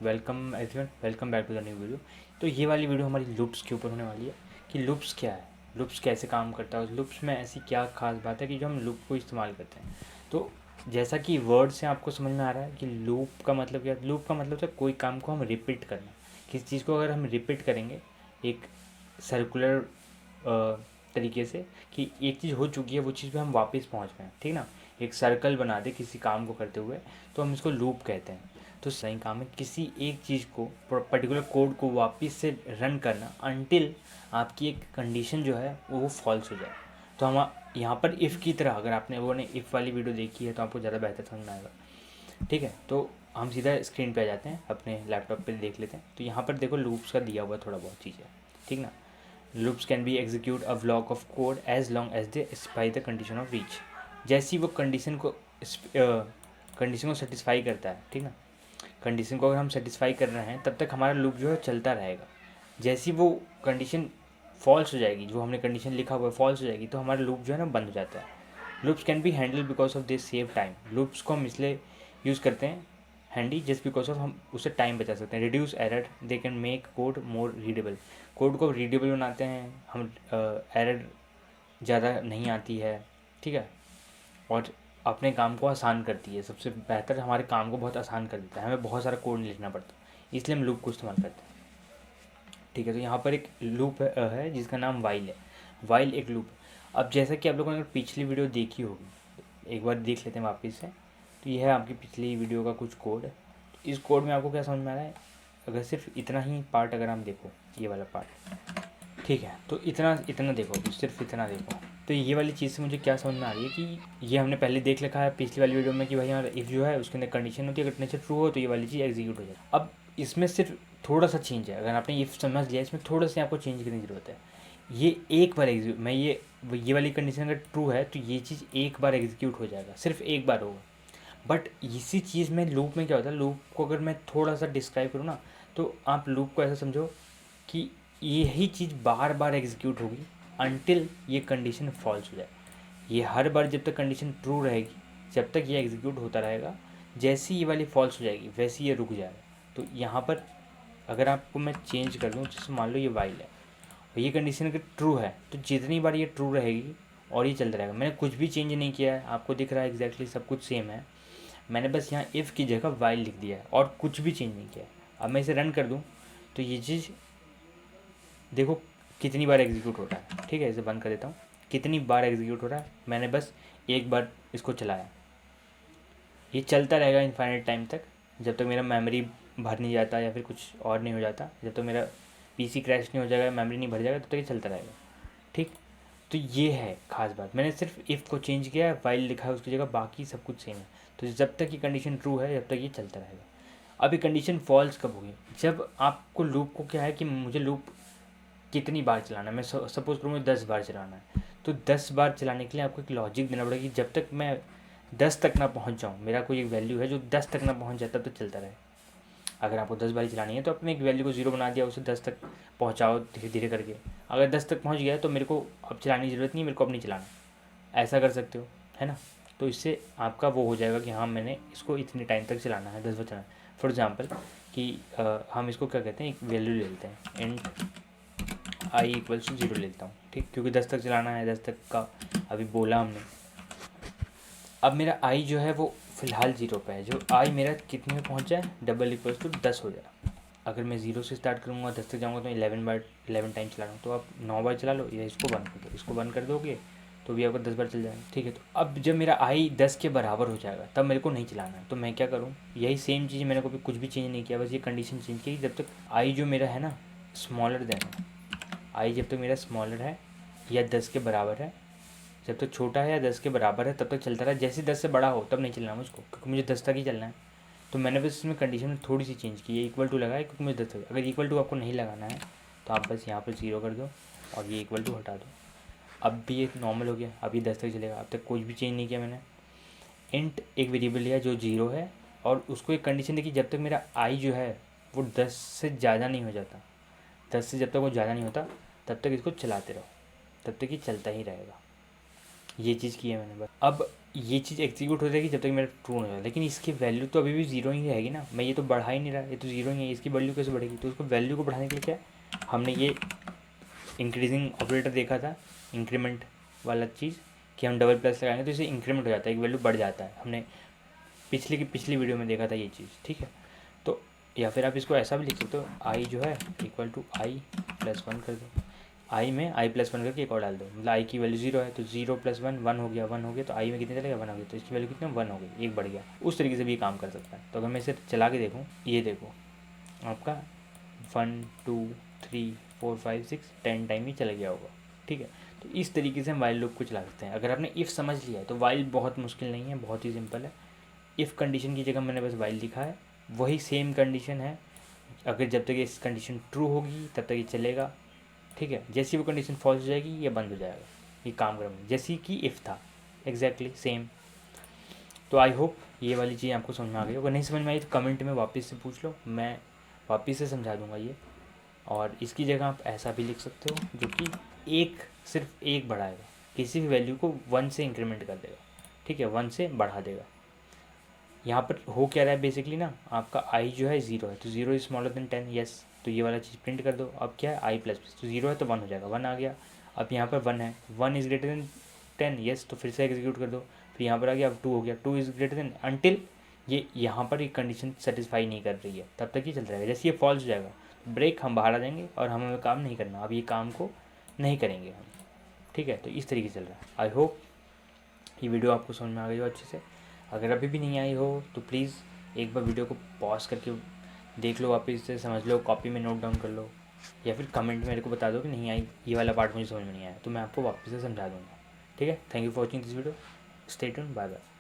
Welcome everyone, welcome back to the new video. तो ये वाली वीडियो हमारी लूप्स के ऊपर होने वाली है कि लूप्स क्या है, लूप्स कैसे काम करता है, लूप्स में ऐसी क्या खास बात है कि जो हम लूप को इस्तेमाल करते हैं। तो जैसा कि वर्ड से आपको समझ में आ रहा है कि लूप का मतलब क्या है। लूप का मतलब है कोई काम को हम रिपीट करना। किसी चीज़ को अगर हम रिपीट करेंगे एक सर्कुलर तरीके से कि एक चीज़ हो चुकी है वो चीज़ पे हम वापस पहुंच गए, ठीक ना। एक सर्कल बना दे किसी काम को करते हुए तो हम इसको लूप कहते हैं। तो सही काम है किसी एक चीज़ को पर्टिकुलर कोड को वापस से रन करना अनटिल आपकी एक कंडीशन जो है वो फॉल्स हो जाए। तो हम यहाँ पर इफ़ की तरह, अगर आपने वो ने इफ़ वाली वीडियो देखी है तो आपको ज़्यादा बेहतर समझ में आएगा। ठीक है, तो हम सीधा स्क्रीन पे आ जाते हैं, अपने लैपटॉप पे देख लेते हैं। तो यहाँ पर देखो लूप्स का दिया हुआ थोड़ा बहुत चीज़ है, ठीक ना। Loops can be execute a block of code as long as they spy the condition of reach. जैसी वो कंडीशन को सेटिस्फाई करता है, ठीक ना। कंडीशन को अगर हम सेटिस्फाई कर रहे हैं तब तक हमारा लूप जो है चलता रहेगा। जैसी वो कंडीशन फॉल्स हो जाएगी, जो हमने कंडीशन लिखा हुआ है फॉल्स हो जाएगी, तो हमारा लूप जो है ना बंद हो जाता है। Loops can B handle because of this save time. Loops को हम इसलिए यूज़ करते हैं हैंडी जस्ट बिकॉज ऑफ हम उससे टाइम बचा सकते हैं। Reduce error, they can make code more readable. Code को रीडेबल बनाते हैं हम, एरर ज़्यादा नहीं आती है, ठीक है। और अपने काम को आसान करती है, सबसे बेहतर हमारे काम को बहुत आसान कर देता है, हमें बहुत सारा कोड नहीं लिखना पड़ता, इसलिए हम लूप को इस्तेमाल करते हैं। ठीक है, तो यहाँ पर एक लूप है जिसका नाम वाइल है। वाइल एक लूप है। अब जैसा कि आप लोगों ने अगर पिछली वीडियो देखी होगी, एक बार देख लेते हैं वापस से। तो यह है आपकी पिछली वीडियो का कुछ कोड। इस कोड में आपको क्या समझ में आ रहा है, अगर सिर्फ इतना ही पार्ट अगर हम देखो, ये वाला पार्ट, ठीक है, तो इतना इतना देखो, सिर्फ इतना देखो। तो ये वाली चीज़ से मुझे क्या समझ में आ रही है कि ये हमने पहले देख रखा है पिछली वाली वीडियो में कि भाई हमारा इफ़ जो है उसके अंदर कंडीशन होती है, अगर कंडीशन ट्रू हो तो ये वाली चीज़ एग्जीक्यूट हो जाए। अब इसमें सिर्फ थोड़ा सा चेंज है, अगर आपने इफ़ समझ लिया, इसमें थोड़ा सा आपको चेंज करने की ज़रूरत है। ये एक बार एग्जीक्यूट, मैं ये वाली कंडीशन अगर ट्रू है तो ये चीज़ एक बार एग्जीक्यूट हो जाएगा, सिर्फ एक बार होगा। बट इसी चीज़ में लूप में क्या होता है, लूप को अगर मैं थोड़ा सा डिस्क्राइब करूँ ना, तो आप लूप को ऐसा समझो कि यही चीज़ बार बार एग्जीक्यूट होगी अनटिल ये कंडीशन फॉल्स हो जाए। ये हर बार जब तक कंडीशन ट्रू रहेगी जब तक ये एग्जीक्यूट होता रहेगा। जैसे ये वाली फॉल्स हो जाएगी वैसे ये रुक जाएगा। तो यहाँ पर अगर आपको मैं चेंज कर दूँ, जैसे मान लो ये वाइल है और ये कंडीशन अगर ट्रू है तो जितनी बार ये ट्रू रहेगी और ये चलता रहेगा। मैंने कुछ भी चेंज नहीं किया है, आपको दिख रहा है एग्जैक्टली सब कुछ सेम है। मैंने बस यहाँ इफ़ की जगह वाइल लिख दिया है और कुछ भी चेंज नहीं किया है। अब मैं इसे रन कर दूँ तो ये चीज़ देखो कितनी बार एग्जीक्यूट हो रहा है। ठीक है, इसे बंद कर देता हूँ। कितनी बार एग्जीक्यूट हो रहा है, मैंने बस एक बार इसको चलाया। ये चलता रहेगा इनफाइनाइट टाइम तक, जब तक मेरा मेमोरी भर नहीं जाता या फिर कुछ और नहीं हो जाता, जब तक मेरा पीसी क्रैश नहीं हो जाएगा, मेमोरी नहीं भर जाएगा, तब तक ये चलता रहेगा। ठीक, तो ये है खास बात। मैंने सिर्फ इफ़ को चेंज किया है, फाइल लिखा है उसकी जगह, बाकी सब कुछ सेम है। तो जब तक ये कंडीशन ट्रू है जब तक ये चलता रहेगा। अब ये कंडीशन फॉल्स कब होगी, जब आपको लूप को क्या है कि मुझे लूप कितनी बार चलाना है। मैं सपोज़ करूँ मुझे 10 बार चलाना है, तो 10 बार चलाने के लिए आपको एक लॉजिक देना पड़ेगा कि जब तक मैं 10 तक ना पहुँच जाऊँ, मेरा कोई एक वैल्यू है जो 10 तक ना पहुँच जाता तो चलता रहे। अगर आपको 10 बार चलानी है तो अपने एक वैल्यू को 0 बना दिया, उसे 10 तक पहुँचाओ धीरे धीरे करके। अगर 10 तक पहुँच गया तो मेरे को अब चलाने की ज़रूरत नहीं, मेरे को अब नहीं चलाना, ऐसा कर सकते हो, है ना। तो इससे आपका वो हो जाएगा कि हाँ मैंने इसको इतने टाइम तक चलाना है, 10 बार चलाना है। फॉर एग्ज़ाम्पल कि हम इसको क्या कहते हैं, एक वैल्यू ले लेते हैं, एंड आई इक्वल्स टू 0 लेता हूँ, ठीक, क्योंकि 10 तक चलाना है, 10 तक का अभी बोला हमने। अब मेरा आई जो है वो फ़िलहाल 0 पे है, जो आई मेरा कितने में पहुँच जाए, डबल इक्वल्स टू 10 हो जाए। अगर मैं 0 से स्टार्ट करूँगा 10 तक जाऊँगा तो 11 टाइम चला रहा हूँ। तो आप 9 बार चला लो या इसको बंद कर दो, इसको बंद कर दोगे तो भी आपका 10 बार चल जाएगा। ठीक है, तो अब जब मेरा आई 10 के बराबर हो जाएगा तब मेरे को नहीं चलाना है, तो मैं क्या करूँ, यही सेम चीज़ मैंने कभी कुछ भी चेंज नहीं किया, बस ये कंडीशन चेंज की, जब तक आई जो मेरा है ना स्मॉलर देन, आई जब तक मेरा स्मॉलर है या 10 के बराबर है, जब तक छोटा है या 10 के बराबर है तब तक चलता रहा। जैसे 10 से बड़ा हो तब नहीं चलना मुझको, क्योंकि मुझे 10 तक ही चलना है। तो मैंने बस इसमें कंडीशन में थोड़ी सी चेंज की है, इक्वल टू लगाया क्योंकि मुझे 10 तक। अगर इक्वल टू आपको नहीं लगाना है तो आप बस यहाँ पर 0 कर दो और ये इक्वल टू हटा दो। अब भी ये नॉर्मल हो गया, अभी 10 तक चलेगा। अब तक कुछ भी चेंज नहीं किया मैंने। इंट एक वेरिएबल लिया जो 0 है और उसको एक कंडीशन देखी, जब तक मेरा आई जो है वो 10 से ज़्यादा नहीं हो जाता, 10 से जब तक वो ज़्यादा नहीं होता तब तक इसको चलाते रहो, तब तक ये चलता ही रहेगा। ये चीज़ की है मैंने बस। अब ये चीज़ एग्जीक्यूट हो जाएगी जब तक मेरा ट्रू नहीं होगा, लेकिन इसकी वैल्यू तो अभी भी जीरो ही रहेगी ना, मैं ये तो बढ़ा ही नहीं रहा, ये तो जीरो ही है, इसकी वैल्यू कैसे बढ़ेगी? तो उसको वैल्यू को बढ़ाने के लिए क्या है, हमने ये इंक्रीजिंग ऑपरेटर देखा था, इंक्रीमेंट वाला चीज़, कि हम डबल प्लस लगाएंगे तो इसे इंक्रीमेंट हो जाता है, एक वैल्यू बढ़ जाता है, हमने पिछली वीडियो में देखा था ये चीज़, ठीक है। तो या फिर आप इसको ऐसा भी लिख सकते हो, आई जो है equal to I plus one कर दो, आई में आई प्लस वन करके एक और डाल दो, मतलब आई की वैल्यू जीरो है तो जीरो प्लस वन वन हो गया, वन हो गया तो आई में कितने चलेगा, वन हो गया, तो इसकी वैल्यू कितने, वन हो गई, एक बढ़ गया। उस तरीके से भी काम कर सकता है। तो अगर मैं इसे चला के देखूँ, ये देखो आपका 1 2 3 4 5 6 10 टाइम ही चला गया होगा, ठीक है। तो इस तरीके से हम वाइल लूप को चला सकते हैं। अगर आपने इफ़ समझ लिया है तो वाइल बहुत मुश्किल नहीं है, बहुत ही सिंपल है। इफ़ कंडीशन की जगह मैंने बस वाइल लिखा है, वही सेम कंडीशन है। अगर जब तक ये कंडीशन ट्रू होगी तब तक ये चलेगा, ठीक है। जैसी वो कंडीशन फॉल्स हो जाएगी ये बंद हो जाएगा, ये काम करेगा जैसी कि इफ़ था, एग्जैक्टली सेम। तो आई होप ये वाली चीज़ आपको समझ में आ गई। अगर नहीं समझ में आई तो कमेंट में वापस से पूछ लो, मैं वापस से समझा दूंगा ये। और इसकी जगह आप ऐसा भी लिख सकते हो जो कि एक, सिर्फ एक बढ़ाएगा, किसी भी वैल्यू को 1 से इंक्रीमेंट कर देगा, ठीक है, 1 से बढ़ा देगा। यहाँ पर हो क्या रहा है बेसिकली ना, आपका आई जो है ज़ीरो है तो zero is smaller than 10, yes, तो ये वाला चीज़ प्रिंट कर दो। अब क्या है, आई प्लस प्लस, तो ज़ीरो है तो 1 हो जाएगा, 1 आ गया। अब यहाँ पर 1 है, 1 इज़ ग्रेटर देन 10, यस, तो फिर से एग्जीक्यूट कर दो। फिर यहाँ पर आ गया, अब 2 हो गया, 2 इज़ ग्रेटर देन, अनटिल ये यहाँ पर एक कंडीशन सेटिस्फाई नहीं कर रही है तब तक ये चल रहेगा। जैसे ये फॉल्स हो जाएगा, ब्रेक, हम बाहर आ जाएंगे और हमें काम नहीं करना, अब ये काम को नहीं करेंगे हम, ठीक है। तो इस तरीके से चल रहा है। आई होप ये वीडियो आपको समझ में आ गई हो अच्छे से। अगर अभी भी नहीं आई हो तो प्लीज़ एक बार वीडियो को पॉज करके देख लो, वापस से समझ लो, कॉपी में नोट डाउन कर लो, या फिर कमेंट मेरे को बता दो कि नहीं आई, ये वाला पार्ट मुझे समझ में नहीं आया, तो मैं आपको वापस से समझा दूँगा, ठीक है। Thank you for watching this video, stay tuned, bye bye.